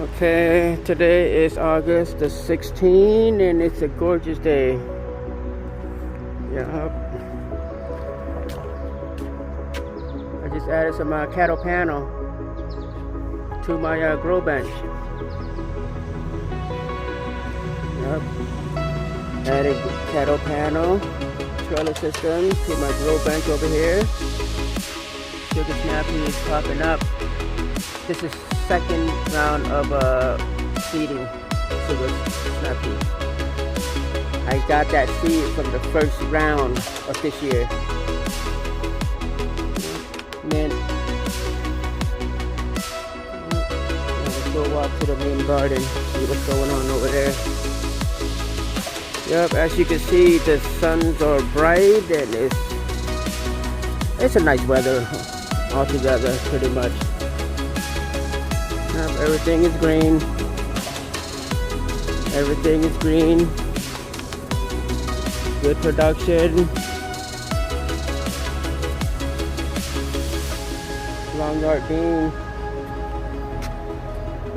Okay, today is August the 16th and it's a gorgeous day. Yeah. I just added some cattle panel to my grow bench. Yep. Added cattle panel trailer system to my grow bench over here. Sugar snappy is popping up. This is second round of seeding sugar snappy. I got that seed from the first round of this year. Mint. Let's go walk to the main garden, see what's going on over there. Yep, as you can see, the suns are bright and it's a nice weather altogether, pretty much. Yep, everything is green. Everything is green. Good production. Long yard bean.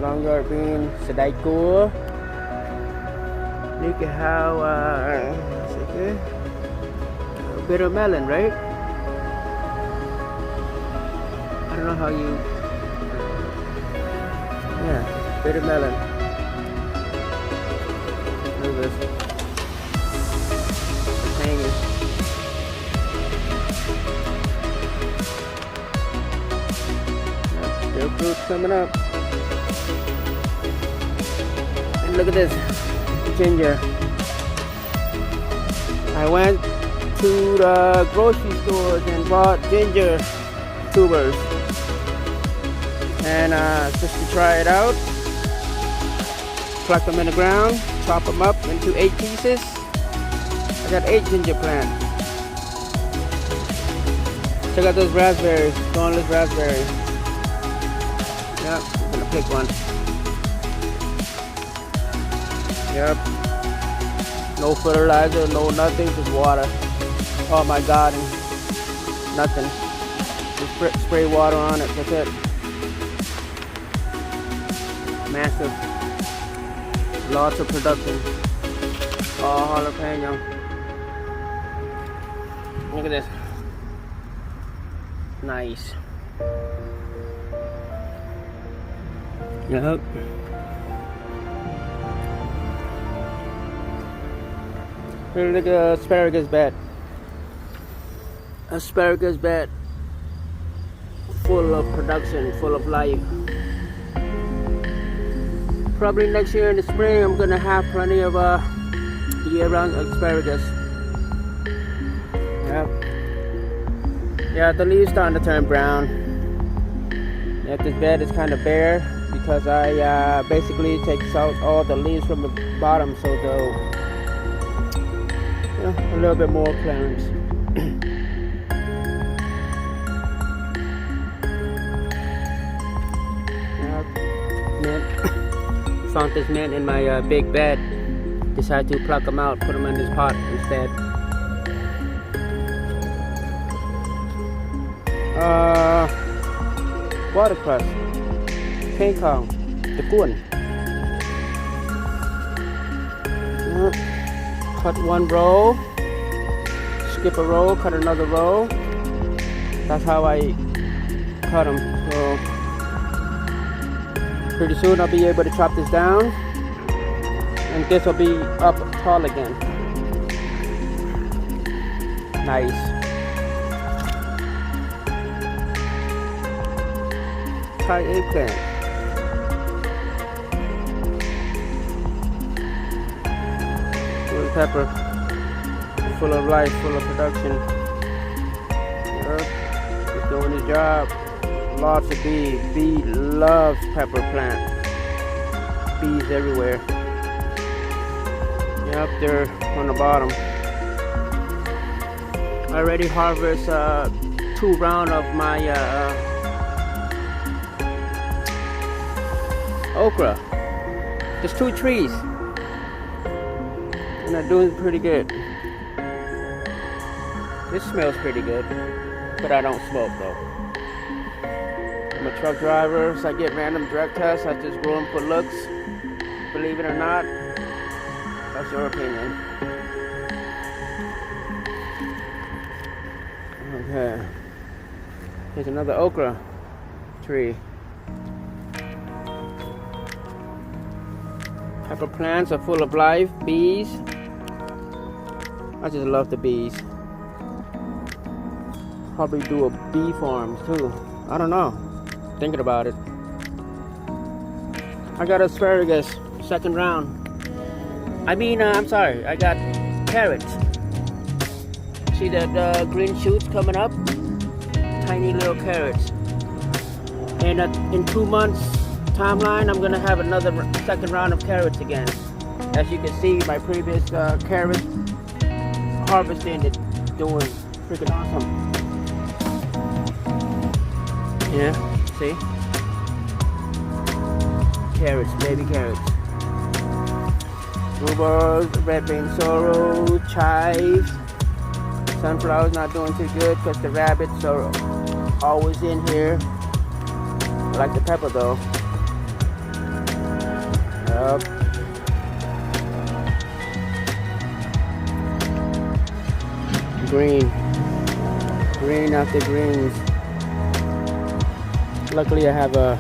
Long yard bean. Sedai cua. Look at how bitter melon, right? I don't know how you. Yeah, bitter melon. Look at this. It's hanging. Still fruits coming up. And look at this. Ginger. I went to the grocery stores and bought ginger tubers. And just to try it out, pluck them in the ground, chop them up into 8 pieces. I got 8 ginger plants. Check out those raspberries, thornless raspberries. Yep, I'm gonna pick one. Yep. No fertilizer, no nothing, just water. Oh my God, nothing. Just spray water on it, that's it. Massive. Lots of production. Oh, jalapeno. Look at this. Nice. Yep. Here, look at asparagus bed. Asparagus bed. Full of production, full of life. Probably next year in the spring, I'm gonna have plenty of year-round asparagus. Yep. Yeah, the leaves starting to turn brown. Yep, this bed is kind of bare because I basically take out all the leaves from the bottom, so they'll, a little bit more clearance. Yep. Mint. Found this mint in my big bed. Decided to pluck them out, put them in this pot instead. Watercress, cane kong, dakuan. Cut one row, skip a row, cut another row. That's how I cut them. So pretty soon I'll be able to chop this down, and this will be up tall again. Nice. Thai eggplant. Little pepper. Full of life, full of production. Yep. It's doing its job. Lots of bees. Bee loves pepper plant. Bees everywhere. Yep, they're on the bottom. I already harvest 2 rounds of my okra. Just 2 trees. And they're doing pretty good. This smells pretty good, but I don't smoke though. I'm a truck driver, so I get random drug tests. I just grow them for looks. Believe it or not, that's your opinion. Okay. Here's another okra tree. Pepper plants are full of life. Bees. I just love the bees. Probably do a bee farm too. I don't know. Thinking about it. I got asparagus, second round. I'm sorry. I got carrots. See the green shoots coming up? Tiny little carrots. And in 2 months timeline, I'm gonna have another second round of carrots again. As you can see, my previous carrot harvesting is doing freaking awesome. Yeah, see? Carrots, baby carrots. Rhubarb, red bean sorrel, chives. Sunflowers not doing too good because the rabbits are always in here. I like the pepper though. Yep. Green after greens. Luckily I have a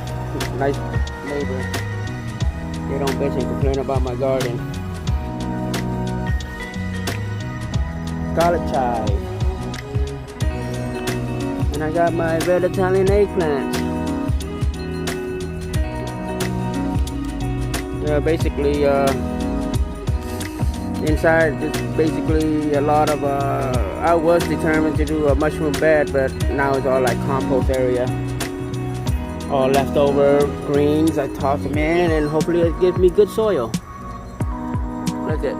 nice neighbor. They don't bitch and complain about my garden. Garlic chive. And I got my red Italian eggplant. Yeah, basically inside is basically a lot of I was determined to do a mushroom bed, but now it's all like compost area. All leftover greens, I toss them in and hopefully it gives me good soil. Look at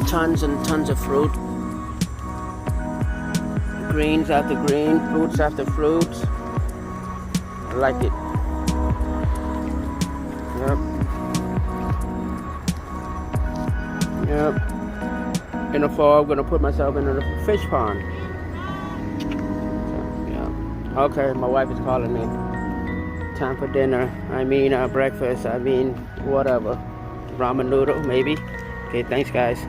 tons and tons of fruit. Greens after green, fruits after fruits. I like it. Yep. In the fall, I'm gonna put myself in a fish pond. Yeah. Okay, my wife is calling me. Time for dinner. Breakfast. Whatever. Ramen noodle, maybe. Okay, thanks, guys.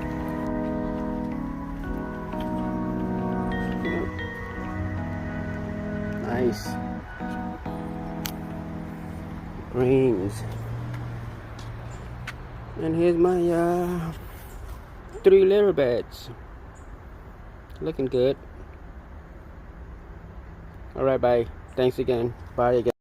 Nice. Greens. And here's my 3 litter beds. Looking good. Alright, bye. Thanks again. Bye again.